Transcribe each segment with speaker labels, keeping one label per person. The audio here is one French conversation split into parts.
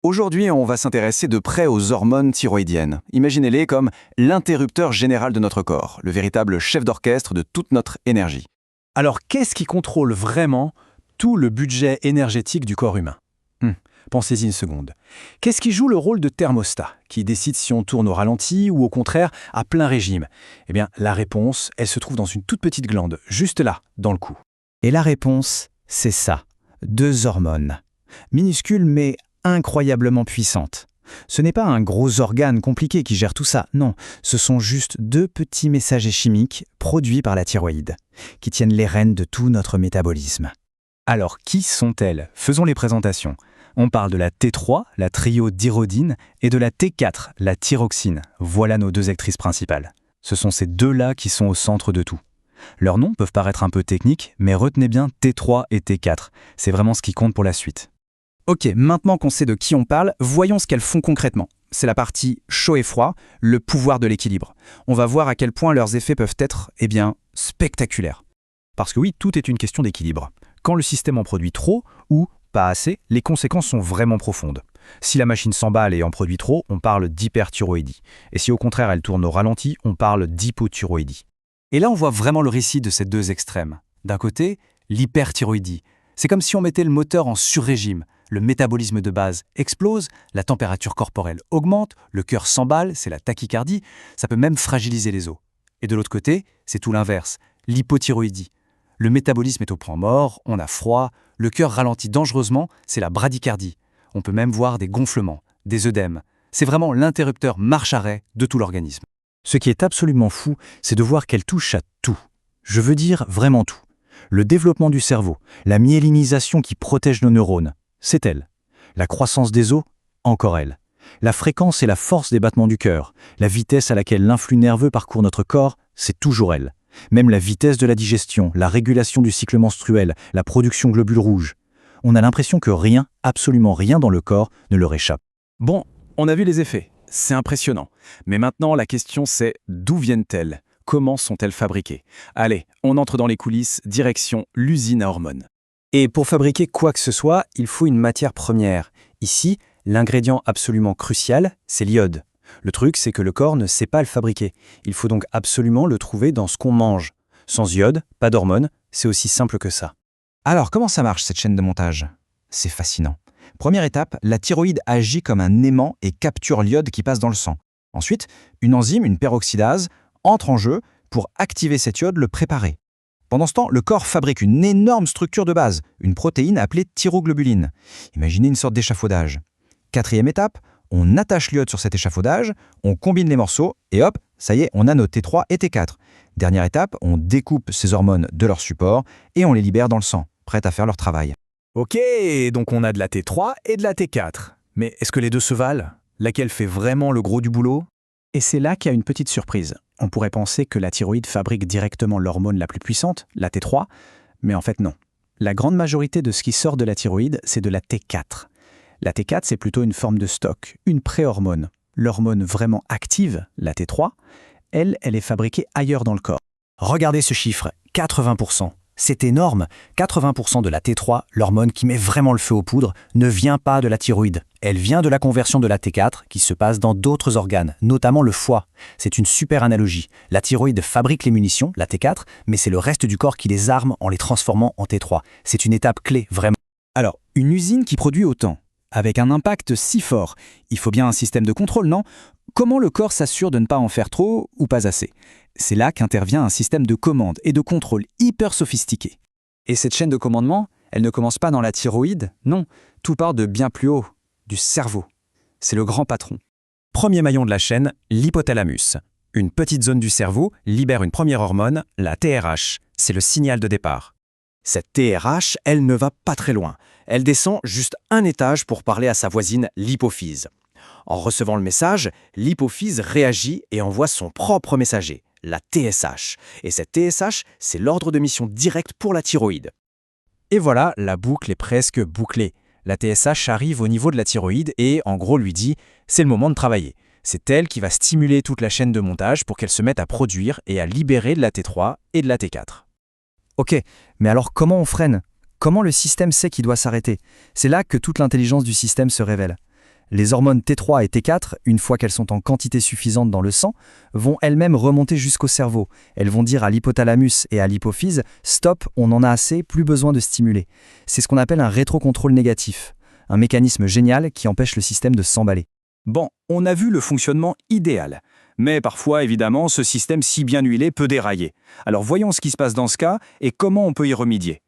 Speaker 1: Aujourd'hui, on va s'intéresser de près aux hormones thyroïdiennes. Imaginez-les comme l'interrupteur général de notre corps, le véritable chef d'orchestre de toute notre énergie.
Speaker 2: Alors, qu'est-ce qui contrôle vraiment tout le budget énergétique du corps humain? Pensez-y une seconde. Qu'est-ce qui joue le rôle de thermostat, qui décide si on tourne au ralenti ou au contraire à plein régime? Eh bien, la réponse, elle se trouve dans une toute petite glande, juste là, dans le cou.
Speaker 3: Et la réponse, c'est ça. 2 hormones. Minuscules mais incroyablement puissantes. Ce n'est pas un gros organe compliqué qui gère tout ça, non. Ce sont juste 2 petits messagers chimiques produits par la thyroïde, qui tiennent les rênes de tout notre métabolisme.
Speaker 2: Alors, qui sont-elles? Faisons les présentations. On parle de la T3, la thyroïdine, et de la T4, la thyroxine. Voilà nos 2 actrices principales. Ce sont ces 2-là qui sont au centre de tout. Leurs noms peuvent paraître un peu techniques, mais retenez bien T3 et T4. C'est vraiment ce qui compte pour la suite.
Speaker 3: Ok, maintenant qu'on sait de qui on parle, voyons ce qu'elles font concrètement. C'est la partie chaud et froid, le pouvoir de l'équilibre. On va voir à quel point leurs effets peuvent être, spectaculaires.
Speaker 2: Parce que oui, tout est une question d'équilibre. Quand le système en produit trop ou pas assez, les conséquences sont vraiment profondes. Si la machine s'emballe et en produit trop, on parle d'hyperthyroïdie. Et si au contraire elle tourne au ralenti, on parle d'hypothyroïdie. Et là, on voit vraiment le récit de ces 2 extrêmes. D'un côté, l'hyperthyroïdie. C'est comme si on mettait le moteur en surrégime. Le métabolisme de base explose, la température corporelle augmente, le cœur s'emballe, c'est la tachycardie, ça peut même fragiliser les os. Et de l'autre côté, c'est tout l'inverse, l'hypothyroïdie. Le métabolisme est au point mort, on a froid, le cœur ralentit dangereusement, c'est la bradycardie. On peut même voir des gonflements, des œdèmes. C'est vraiment l'interrupteur marche-arrêt de tout l'organisme.
Speaker 3: Ce qui est absolument fou, c'est de voir qu'elle touche à tout. Je veux dire vraiment tout. Le développement du cerveau, la myélinisation qui protège nos neurones, c'est elle. La croissance des os, encore elle. La fréquence et la force des battements du cœur, la vitesse à laquelle l'influx nerveux parcourt notre corps, c'est toujours elle. Même la vitesse de la digestion, la régulation du cycle menstruel, la production de globules rouges. On a l'impression que rien, absolument rien dans le corps ne leur échappe.
Speaker 2: Bon, on a vu les effets. C'est impressionnant. Mais maintenant, la question c'est d'où viennent-elles? Comment sont-elles fabriquées? Allez, on entre dans les coulisses, direction l'usine à hormones.
Speaker 3: Et pour fabriquer quoi que ce soit, il faut une matière première. Ici, l'ingrédient absolument crucial, c'est l'iode. Le truc, c'est que le corps ne sait pas le fabriquer. Il faut donc absolument le trouver dans ce qu'on mange. Sans iode, pas d'hormones, c'est aussi simple que ça. Alors, comment ça marche cette chaîne de montage? C'est fascinant. Première étape, la thyroïde agit comme un aimant et capture l'iode qui passe dans le sang. Ensuite, une enzyme, une peroxydase, entre en jeu pour activer cet iode, le préparer. Pendant ce temps, le corps fabrique une énorme structure de base, une protéine appelée thyroglobuline. Imaginez une sorte d'échafaudage. 4e étape, on attache l'iode sur cet échafaudage, on combine les morceaux et hop, ça y est, on a nos T3 et T4. Dernière étape, on découpe ces hormones de leur support et on les libère dans le sang, prêtes à faire leur travail.
Speaker 2: Ok, donc on a de la T3 et de la T4. Mais est-ce que les 2 se valent? Laquelle fait vraiment le gros du boulot?
Speaker 3: Et c'est là qu'il y a une petite surprise. On pourrait penser que la thyroïde fabrique directement l'hormone la plus puissante, la T3, mais en fait non. La grande majorité de ce qui sort de la thyroïde, c'est de la T4. La T4, c'est plutôt une forme de stock, une préhormone. L'hormone vraiment active, la T3, elle est fabriquée ailleurs dans le corps. Regardez ce chiffre, 80%. C'est énorme. 80% de la T3, l'hormone qui met vraiment le feu aux poudres, ne vient pas de la thyroïde. Elle vient de la conversion de la T4 qui se passe dans d'autres organes, notamment le foie. C'est une super analogie. La thyroïde fabrique les munitions, la T4, mais c'est le reste du corps qui les arme en les transformant en T3. C'est une étape clé, vraiment. Alors, une usine qui produit autant, avec un impact si fort, il faut bien un système de contrôle, non? Comment le corps s'assure de ne pas en faire trop ou pas assez? C'est là qu'intervient un système de commande et de contrôle hyper sophistiqué. Et cette chaîne de commandement, elle ne commence pas dans la thyroïde, non, tout part de bien plus haut, du cerveau. C'est le grand patron. Premier maillon de la chaîne, l'hypothalamus. Une petite zone du cerveau libère une première hormone, la TRH. C'est le signal de départ. Cette TRH, elle ne va pas très loin. Elle descend juste un étage pour parler à sa voisine, l'hypophyse. En recevant le message, l'hypophyse réagit et envoie son propre messager, la TSH. Et cette TSH, c'est l'ordre de mission direct pour la thyroïde. Et voilà, la boucle est presque bouclée. La TSH arrive au niveau de la thyroïde et, en gros, lui dit « c'est le moment de travailler ». C'est elle qui va stimuler toute la chaîne de montage pour qu'elle se mette à produire et à libérer de la T3 et de la T4. Ok, mais alors comment on freine? Comment le système sait qu'il doit s'arrêter? C'est là que toute l'intelligence du système se révèle.
Speaker 2: Les hormones T3 et T4, une fois qu'elles sont en quantité suffisante dans le sang, vont elles-mêmes remonter jusqu'au cerveau. Elles vont dire à l'hypothalamus et à l'hypophyse « Stop, on en a assez, plus besoin de stimuler ». C'est ce qu'on appelle un rétrocontrôle négatif, un mécanisme génial qui empêche le système de s'emballer.
Speaker 4: Bon, on a vu le fonctionnement idéal. Mais parfois, évidemment, ce système si bien huilé peut dérailler. Alors voyons ce qui se passe dans ce cas et comment on peut y remédier.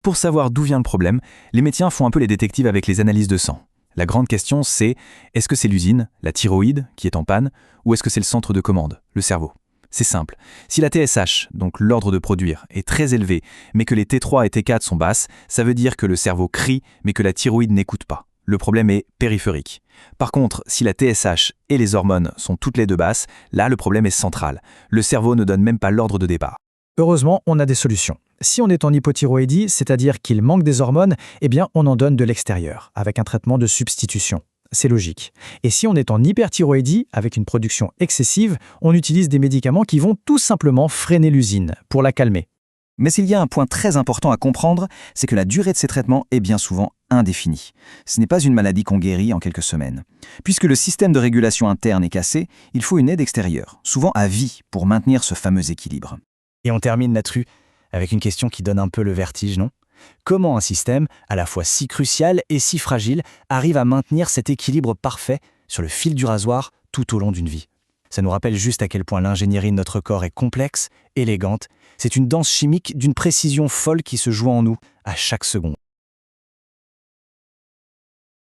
Speaker 1: Pour savoir d'où vient le problème, les médecins font un peu les détectives avec les analyses de sang. La grande question, c'est est-ce que c'est l'usine, la thyroïde, qui est en panne, ou est-ce que c'est le centre de commande, le cerveau? C'est simple. Si la TSH, donc l'ordre de produire, est très élevée, mais que les T3 et T4 sont basses, ça veut dire que le cerveau crie, mais que la thyroïde n'écoute pas. Le problème est périphérique. Par contre, si la TSH et les hormones sont toutes les deux basses, là le problème est central. Le cerveau ne donne même pas l'ordre de départ.
Speaker 3: Heureusement, on a des solutions. Si on est en hypothyroïdie, c'est-à-dire qu'il manque des hormones, eh bien on en donne de l'extérieur, avec un traitement de substitution. C'est logique. Et si on est en hyperthyroïdie, avec une production excessive, on utilise des médicaments qui vont tout simplement freiner l'usine, pour la calmer.
Speaker 2: Mais s'il y a un point très important à comprendre, c'est que la durée de ces traitements est bien souvent indéfinie. Ce n'est pas une maladie qu'on guérit en quelques semaines. Puisque le système de régulation interne est cassé, il faut une aide extérieure, souvent à vie, pour maintenir ce fameux équilibre.
Speaker 3: Et on termine là-dessus avec une question qui donne un peu le vertige, non? Comment un système, à la fois si crucial et si fragile, arrive à maintenir cet équilibre parfait sur le fil du rasoir tout au long d'une vie? Ça nous rappelle juste à quel point l'ingénierie de notre corps est complexe, élégante. C'est une danse chimique d'une précision folle qui se joue en nous à chaque seconde.